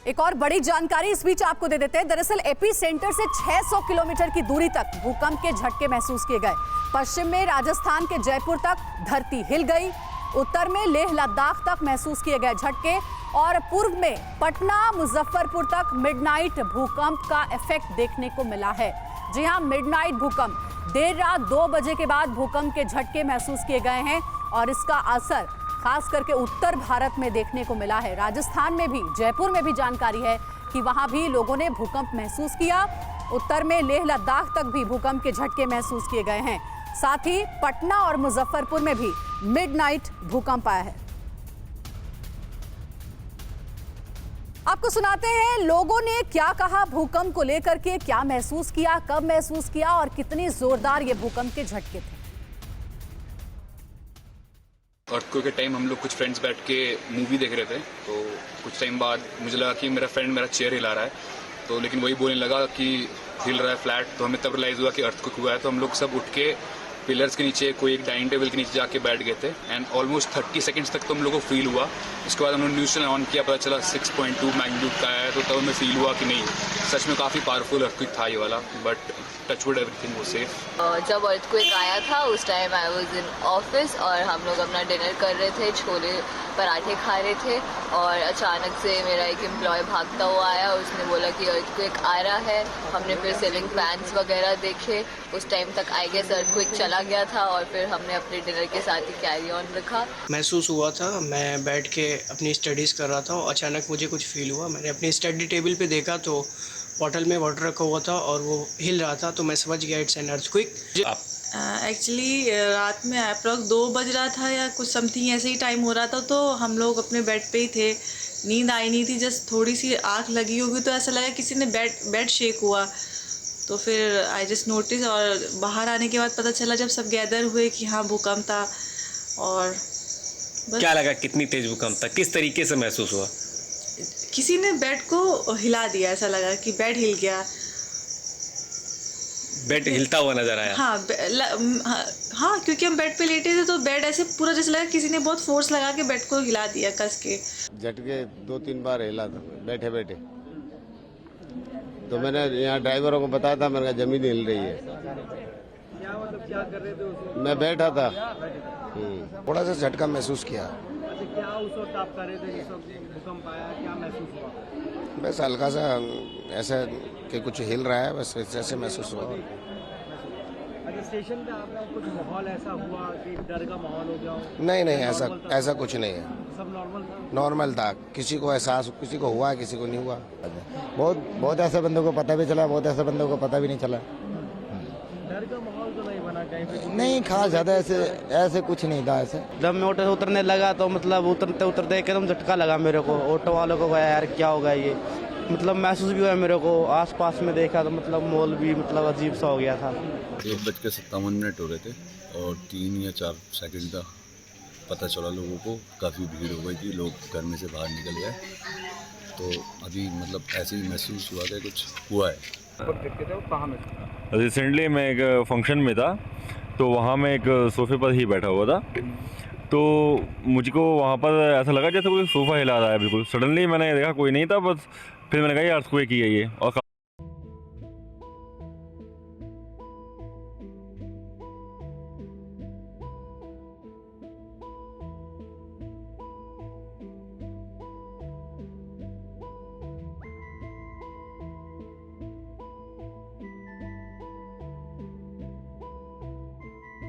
एक और बड़ी जानकारी इस बीच आपको दे देते हैं। दरअसल एपी सेंटर से 600 किलोमीटर की दूरी तक भूकंप के झटके महसूस किए गए। पश्चिम में राजस्थान के जयपुर तक धरती हिल गई, उत्तर में लेह लद्दाख तक महसूस किए गए झटके और पूर्व में पटना मुजफ्फरपुर तक मिडनाइट भूकंप का इफेक्ट देखने को मिला है। जी हां, मिडनाइट भूकंप देर रात 2 बजे के बाद भूकंप के झटके महसूस किए गए हैं और इसका असर खास करके उत्तर भारत में देखने को मिला है। राजस्थान में भी, जयपुर में भी जानकारी है कि वहां भी लोगों ने भूकंप महसूस किया। उत्तर में लेह लद्दाख तक भी भूकंप के झटके महसूस किए गए हैं। साथ ही पटना और मुजफ्फरपुर में भी मिडनाइट भूकंप आया है। आपको सुनाते हैं लोगों ने क्या कहा भूकंप को लेकर के, क्या महसूस किया, कब महसूस किया और कितनी जोरदार ये भूकंप के झटके थे। अर्थक्वेक के टाइम हम लोग कुछ फ्रेंड्स बैठ के मूवी देख रहे थे, तो कुछ टाइम बाद मुझे लगा कि मेरा फ्रेंड मेरा चेयर हिला रहा है, तो लेकिन वही बोलने लगा कि हिल रहा है फ्लैट, तो हमें तब रियलाइज़ हुआ कि अर्थक्वेक हुआ है। तो हम लोग सब उठ के पिलर्स के नीचे, कोई एक डाइनिंग टेबल के नीचे जाके बैठ गए थे एंड ऑलमोस्ट 30 सेकंड्स तक तो हम लोग को फील हुआ। उसके बाद हमने न्यूज़ चैनल ऑन किया, पता चला 6.2 मैग्नीट्यूड का है, तो तब हमें फील हुआ कि नहीं, सच में काफ़ी पावरफुल अर्थक्वेक था ये वाला, but touchwood everything was safe. जब अर्थक्वेक आया था उस time I was in office और हम लोग अपना डिनर कर रहे थे, छोले पराठे खा रहे थे और अचानक से मेरा एक एम्प्लॉय भागता हुआ आया, उसने बोला कि अर्थक्वेक आ रहा है। हमने फिर सीलिंग फैंस वगैरह देखे, उस टाइम तक आई गेस अर्थक्वेक चला गया था और फिर हमने अपने डिनर के साथ ही कैरी ऑन रखा। महसूस हुआ था, मैं बैठ के अपनी स्टडीज़ कर रहा था और अचानक मुझे कुछ फील हुआ। मैंने अपनी स्टडी टेबल पे देखा तो बॉटल में वाटर रखा हुआ था और वो हिल रहा था, तो मैं समझ गया इट्स एन अर्थक्वेक। एक्चुअली रात में अप्रॉक्स 2 बज रहा था या कुछ समथिंग ऐसे ही टाइम हो रहा था, तो हम लोग अपने बेड पे ही थे। नींद आई नहीं थी, जस्ट थोड़ी सी आँख लगी होगी तो ऐसा लगा किसी ने बेड शेक हुआ, तो फिर आई जस्ट नोटिस और बाहर आने के बाद पता चला जब सब गैदर हुए कि हाँ भूकंप था। और बस क्या लगा, कितनी तेज भूकंप था, किस तरीके से महसूस हुआ? किसी ने बेड को हिला दिया, ऐसा लगा कि बेड हिल गया। बेड हिलता हुआ नजर आया? हाँ, क्योंकि हम बेड पे लेटे थे तो बेड ऐसे पूरा जैसे लगा किसी ने बहुत फोर्स लगा के बेड को हिला दिया कस के। झटके 2-3 बार हिला था बैठे बैठे, तो मैंने यहाँ ड्राइवरों को बताया था, मैंने कहा जमीन हिल रही है। क्या कर रहे थे उसमें? मैं बैठा था। थोड़ा सा झटका महसूस किया। अच्छा, क्या उस वक्त आप कर रहे थे जिस वक्त भूकंप आया, क्या महसूस हुआ? बस हल्का सा ऐसा कि कुछ हिल रहा है, बस ऐसे महसूस हुआ। अच्छा, स्टेशन पे आपका कुछ माहौल ऐसा हुआ कि डर का माहौल हो गया हो? नहीं, ऐसा कुछ नहीं है, सब नॉर्मल था? नॉर्मल था। किसी को एहसास, किसी को हुआ, किसी को नहीं हुआ। बहुत ऐसे बंदों को पता भी चला, बहुत ऐसे बंदों को पता भी नहीं चला। डर का माहौल तो नहीं बना कहीं पे? नहीं, खास ज़्यादा ऐसे कुछ नहीं था। ऐसे जब मैं ऑटो से उतरने लगा तो मतलब उतरते एकदम झटका लगा मेरे को। ऑटो वालों को गया यार क्या होगा ये, मतलब महसूस भी हुआ मेरे को। आसपास में देखा तो मतलब माहौल भी मतलब अजीब सा हो गया था। 1:57 हो रहे थे और 3 या 4 सेकंड का पता चला लोगों को, काफ़ी भीड़ हो गई थी, लोग घर में से बाहर निकल गए, तो अभी मतलब ऐसे ही महसूस हुआ कि कुछ हुआ है। रिसेंटली मैं एक फंक्शन में था, तो वहाँ मैं एक सोफे पर ही बैठा हुआ था, तो मुझको वहाँ पर ऐसा लगा जैसे कोई सोफ़ा हिला रहा है। बिल्कुल सडनली मैंने देखा कोई नहीं था, बस फिर मैंने कहा ये अर्थक्वेक ही है ये, और